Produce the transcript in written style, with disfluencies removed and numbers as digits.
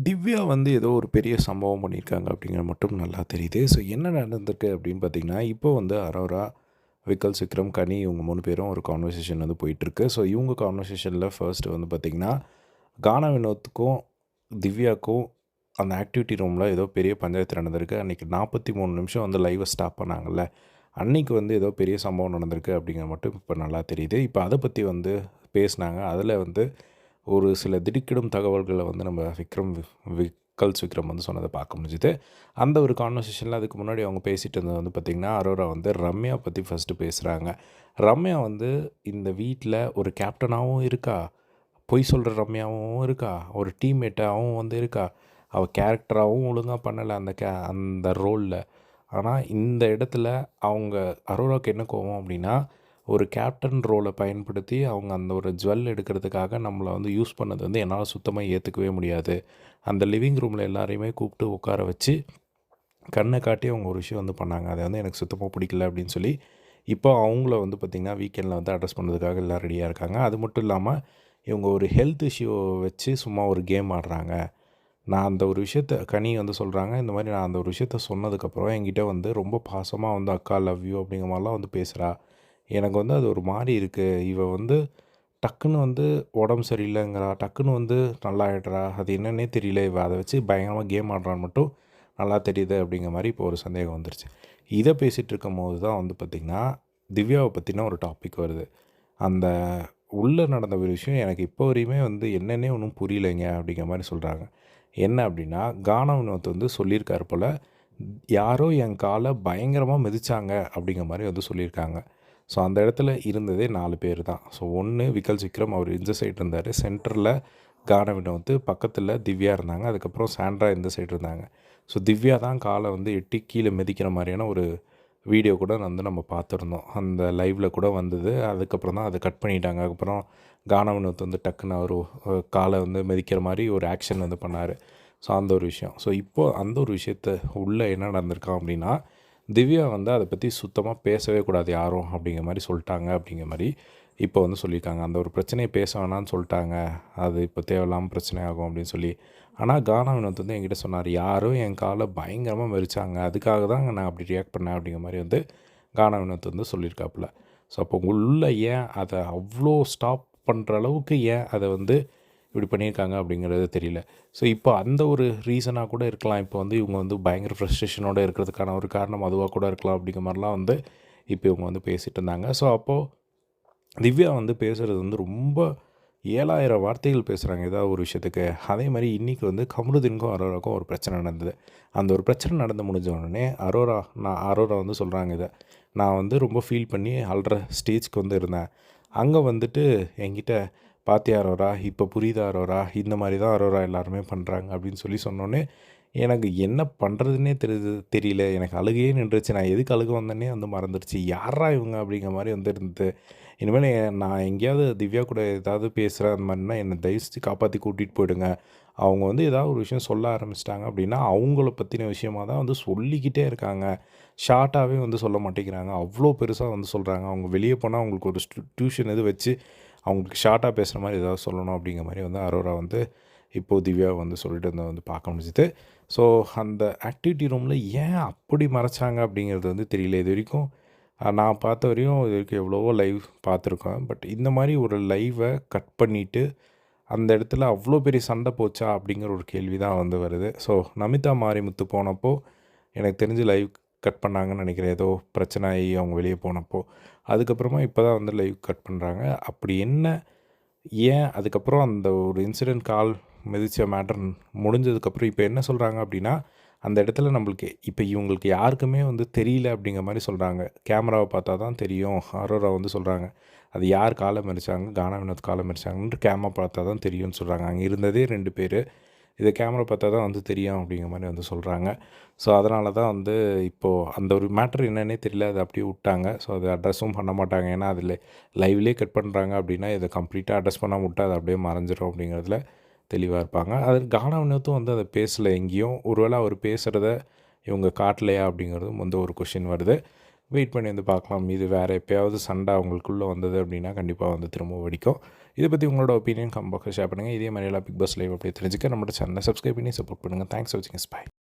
திவ்யா வந்து ஏதோ ஒரு பெரிய சம்பவம் பண்ணியிருக்காங்க அப்படிங்கிறது மட்டும் நல்லா தெரியுது. ஸோ என்ன நடந்திருக்கு அப்படின்னு பார்த்தீங்கன்னா, இப்போ வந்து அரோரா, விக்கல்ஸ் விக்ரம், கனி இவங்க 3 பேரும் ஒரு கான்வர்சேஷன் வந்து போயிட்டுருக்கு. ஸோ இவங்க கான்வர்சேஷனில் ஃபர்ஸ்ட்டு வந்து பார்த்தீங்கன்னா, கானா வினோத்துக்கும், திவ்யாக்கும் அந்த ஆக்டிவிட்டி ரூமில் ஏதோ பெரிய பஞ்சாயத்து நடந்திருக்கு. அன்றைக்கி 43 நிமிஷம் வந்து லைவை ஸ்டாப் பண்ணாங்கல்ல, அன்னைக்கு வந்து ஏதோ பெரிய சம்பவம் நடந்திருக்கு அப்படிங்கிறது மட்டும் இப்போ நல்லா தெரியுது. இப்போ அதை பற்றி வந்து பேசினாங்க. அதில் வந்து ஒரு சில திடுக்கிடும் தகவல்கள வந்து நம்ம விக்கல்ஸ் விக்ரம் வந்து சொன்னத பார்க்க முடிஞ்சுது. அந்த ஒரு கான்வர்சேஷனில அதுக்கு முன்னாடி அவங்க பேசிட்டு இருந்தது வந்து பார்த்திங்கன்னா, அரோரா வந்து ரம்யா பற்றி ஃபஸ்ட்டு பேசுகிறாங்க. ரம்யா வந்து இந்த வீட்ல ஒரு கேப்டனாகவும் இருக்கா, பொய் சொல்கிற ரம்யாவும் இருக்கா, ஒரு டீம்மேட்டாகவும் வந்து இருக்கா. அவள் கேரக்டராகவும் ஒழுங்கா பண்ணலை அந்த ரோலில். ஆனால் இந்த இடத்துல அவங்க அரோராவுக்கு என்ன கோவம் அப்படின்னா, ஒரு கேப்டன் ரோலை பயன்படுத்தி அவங்க அந்த ஒரு ஜுவல் எடுக்கிறதுக்காக நம்மளை வந்து யூஸ் பண்ணது வந்து என்னால் சுத்தமாக ஏற்றுக்கவே முடியாது. அந்த லிவிங் ரூமில் எல்லாரையுமே கூப்பிட்டு உட்கார வச்சு கண்ணை காட்டி அவங்க ஒரு விஷயம் வந்து பண்ணாங்க. அது வந்து எனக்கு சுத்தமாக பிடிக்கல அப்படின்னு சொல்லி, இப்போ அவங்கள வந்து பார்த்திங்கன்னா வீக்கெண்டில் வந்து அட்ரஸ் பண்ணுறதுக்காக எல்லாம் ரெடியாக இருக்காங்க. அது மட்டும் இல்லாமல் இவங்க ஒரு ஹெல்த் இஷ்யூவை வச்சு சும்மா ஒரு கேம் ஆடுறாங்க. நான் அந்த ஒரு விஷயத்த கனி வந்து சொல்கிறாங்க, இந்த மாதிரி நான் அந்த ஒரு விஷயத்த சொன்னதுக்கப்புறம் என்கிட்ட வந்து ரொம்ப பாசமாக வந்து அக்கா லவ் யூ அப்படிங்கிற மாதிரிலாம் வந்து பேசுகிறா. எனக்கு வந்து அது ஒரு மாரி இருக்குது. இவ வந்து டக்குன்னு வந்து உடம்பு சரியில்லைங்கிறா, டக்குன்னு வந்து நல்லா ஆயிடுறா. அது என்னன்னே தெரியல. இவ அத வச்சு பயங்கரமா கேம் ஆடுறான்னு மட்டும் நல்லா தெரியுது அப்படிங்கிற மாரி இப்போ ஒரு சந்தேகம் வந்துருச்சு. இத பேசிட்டு இருக்கும்போது தான் வந்து பார்த்திங்கன்னா, திவ்யாவ பத்தின ஒரு டாபிக் வருது. அந்த உள்ள நடந்த ஒரு விஷயம் எனக்கு இப்போ வரையுமே வந்து என்னன்னே ஒன்றும் புரியலைங்க அப்படிங்கிற மாரி சொல்கிறாங்க. என்ன அப்படின்னா, கானா வினோத் வந்து சொல்லியிருக்காரு போல, யாரோ என் கால பயங்கரமா மிதிச்சாங்க அப்படிங்கிற மாரி வந்து சொல்லியிருக்காங்க. ஸோ அந்த இடத்துல இருந்ததே 4 பேர் தான். ஸோ ஒன்று விக்கல்ஸ் விக்ரம், அவர் இந்த சைடு இருந்தார். சென்டரில் கானா வினோத், பக்கத்தில் திவ்யா இருந்தாங்க. அதுக்கப்புறம் சாண்ட்ரா இந்த சைடு இருந்தாங்க. ஸோ திவ்யா தான் காலை வந்து எட்டி கீழே மிதிக்கிற மாதிரியான ஒரு வீடியோ கூட வந்து நம்ம பார்த்துருந்தோம். அந்த லைவில் கூட வந்தது. அதுக்கப்புறம் தான் அதை கட் பண்ணிட்டாங்க. அதுக்கப்புறம் கானா வினோத் வந்து டக்குன்னு அவர் காலை வந்து மிதிக்கிற மாதிரி ஒரு ஆக்ஷன் வந்து பண்ணார். ஸோ அந்த ஒரு விஷயம். ஸோ இப்போது அந்த ஒரு விஷயத்த உள்ளே என்ன நடந்திருக்கான் அப்படின்னா, திவ்யா வந்து அதை பற்றி சுத்தமாக பேசவே கூடாது யாரும் அப்படிங்கிற மாதிரி சொல்லிட்டாங்க அப்படிங்கிற மாதிரி இப்போ வந்து சொல்லியிருக்காங்க. அந்த ஒரு பிரச்சனையை பேச வேணான்னு சொல்லிட்டாங்க. அது இப்போ தேவையில்லாமல் பிரச்சனை ஆகும் அப்படின்னு சொல்லி. ஆனால் கானா வினோத் வந்து என்கிட்ட சொன்னார், யாரும் என் காலை பயங்கரமாக மெரிச்சாங்க, அதுக்காக தான் நான் அப்படி ரியாக்ட் பண்ணேன் அப்படிங்கிற மாதிரி வந்து கானா வினோத் வந்து சொல்லியிருக்காப்புல. ஸோ அப்போ உள்ள ஏன் அதை அவ்வளோ ஸ்டாப் பண்ணுற அளவுக்கு ஏன் அதை வந்து இப்படி பண்ணியிருக்காங்க அப்படிங்கிறது தெரியல. ஸோ இப்போ அந்த ஒரு ரீசனாக கூட இருக்கலாம். இப்போ வந்து இவங்க வந்து பயங்கர ஃப்ரஸ்ட்ரேஷனோடு இருக்கிறதுக்கான ஒரு காரணம் அதுவாக கூட இருக்கலாம் அப்படிங்கிற மாதிரிலாம் வந்து இப்போ இவங்க வந்து பேசிகிட்டு இருந்தாங்க. ஸோ அப்போது திவ்யா வந்து பேசுகிறது வந்து ரொம்ப 7000 வார்த்தைகள் பேசுகிறாங்க ஏதாவது ஒரு விஷயத்துக்கு. அதே மாதிரி இன்றைக்கி வந்து கமருதீனுக்கும் அரோராவுக்கும் ஒரு பிரச்சனை நடந்தது. அந்த ஒரு பிரச்சனை நடந்து முடிஞ்ச உடனே அரோரா வந்து சொல்கிறாங்க இதை. நான் வந்து ரொம்ப ஃபீல் பண்ணி அழுற ஸ்டேஜ்க்கு வந்து இருந்தேன். அங்கே வந்துட்டு என்கிட்ட பாத்தியா அரோரா, இப்போ புரியுதா அரோரா, இந்த மாதிரி தான் அரோரா எல்லாருமே பண்ணுறாங்க அப்படின்னு சொல்லி சொன்னோன்னே எனக்கு என்ன பண்ணுறதுன்னே தெரியல. எனக்கு அழுகையே நின்றுச்சு. நான் எதுக்கு அழுக வந்தேன்னே வந்து மறந்துடுச்சு. யார்ரா இவங்க அப்படிங்கிற மாதிரி வந்து இருந்தது. இனிமேல் நான் எங்கேயாவது திவ்யா கூட ஏதாவது பேசுகிறேன் அந்த மாதிரினா என்னை தயவு செஞ்சு காப்பாற்றி கூட்டிகிட்டு போயிடுங்க. அவங்க வந்து ஏதாவது ஒரு விஷயம் சொல்ல ஆரம்பிச்சிட்டாங்க அப்படின்னா, அவங்கள பற்றின விஷயமா தான் வந்து சொல்லிக்கிட்டே இருக்காங்க. ஷார்ட்டாகவே வந்து சொல்ல மாட்டேங்கிறாங்க. அவ்வளோ பெருசாக வந்து சொல்கிறாங்க. அவங்க வெளியே போனால் அவங்களுக்கு ஒரு டியூஷன் இது வச்சு அவங்களுக்கு ஷார்ட்டாக பேசுகிற மாதிரி ஏதாவது சொல்லணும் அப்படிங்கிற மாதிரி வந்து அரோரா வந்து இப்போது திவ்யா வந்து சொல்லிட்டு இருந்ததை வந்து பார்க்க முடிஞ்சுது. ஸோ அந்த ஆக்டிவிட்டி ரூமில் ஏன் அப்படி மறைச்சாங்க அப்படிங்கிறது வந்து தெரியல. இது வரைக்கும் நான் பார்த்த வரையும் இது வரைக்கும் எவ்வளவோ லைவ் பார்த்துருக்கேன். பட் இந்த மாதிரி ஒரு லைவை கட் பண்ணிவிட்டு அந்த இடத்துல அவ்வளோ பெரிய சண்டை போச்சா அப்படிங்கிற ஒரு கேள்வி தான் வந்து வருது. ஸோ நமிதா மாரிமுத்து போனப்போ எனக்கு தெரிஞ்சு லைவ் கட் பண்ணாங்கன்னு நினைக்கிறேன். ஏதோ பிரச்சனை ஆகி அவங்க வெளியே போனப்போ. அதுக்கப்புறமா இப்போ தான் வந்து லைவ் கட் பண்ணுறாங்க. அப்படி என்ன, ஏன் அதுக்கப்புறம் அந்த ஒரு இன்சிடென்ட் கால் மிதித்த மேட்டர் முடிஞ்சதுக்கப்புறம் இப்போ என்ன சொல்கிறாங்க அப்படின்னா, அந்த இடத்துல நம்மளுக்கு இப்போ இவங்களுக்கு யாருக்குமே வந்து தெரியல அப்படிங்கிற மாதிரி சொல்கிறாங்க. கேமராவை பார்த்தா தான் தெரியும். அரோரா வந்து சொல்கிறாங்க, அது யார் காலை மிதிச்சாங்க, கானா வினோத் காலை மிதிச்சாங்கன்ட்டு கேமரா பார்த்தா தான் தெரியும்னு சொல்கிறாங்க. அங்கே இருந்ததே 2 பேர். இதை கேமரா பார்த்தா தான் வந்து தெரியும் அப்படிங்கிற மாதிரி வந்து சொல்கிறாங்க. ஸோ அதனால தான் வந்து இப்போது அந்த ஒரு மேட்ரு என்னன்னே தெரியல. அதை அப்படியே விட்டாங்க. ஸோ அது அட்ரஸும் பண்ண மாட்டாங்க. ஏன்னா அதில் லைவ்லேயே கட் பண்ணுறாங்க அப்படின்னா இதை கம்ப்ளீட்டாக அட்ரஸ் பண்ணாமல் விட்டா அது அப்படியே மறைஞ்சிரும் அப்படிங்கிறதுல தெளிவாக இருப்பாங்க. அது கானா வினோத்தும் வந்து அதை பேசலை எங்கேயும். ஒருவேளை அவர் பேசுகிறத இவங்க காட்டலையா அப்படிங்கிறதும் வந்து ஒரு கொஷின் வருது. வெயிட் பண்ணி வந்து பார்க்கலாம். இது வேறு எப்பயாவது சண்டை அவங்களுக்குள்ளே வந்தது அப்படின்னா கண்டிப்பாக வந்து திரும்ப வெடிக்கும். இதை பற்றி உங்களோட ஒப்பீனியன் கமெண்ட் பாக்ஸில் ஷேர் பண்ணுங்கள். இதே மாதிரி எல்லாம் பிக் பாஸ் லைவ் அப்படி தெரிஞ்சுக்க நம்மளோட சேனலை சப்ஸ்கிரைப் பண்ணி சப்போர்ட் பண்ணுங்கள். தேங்க்ஸ் ஃபார் வாட்சிங். பை.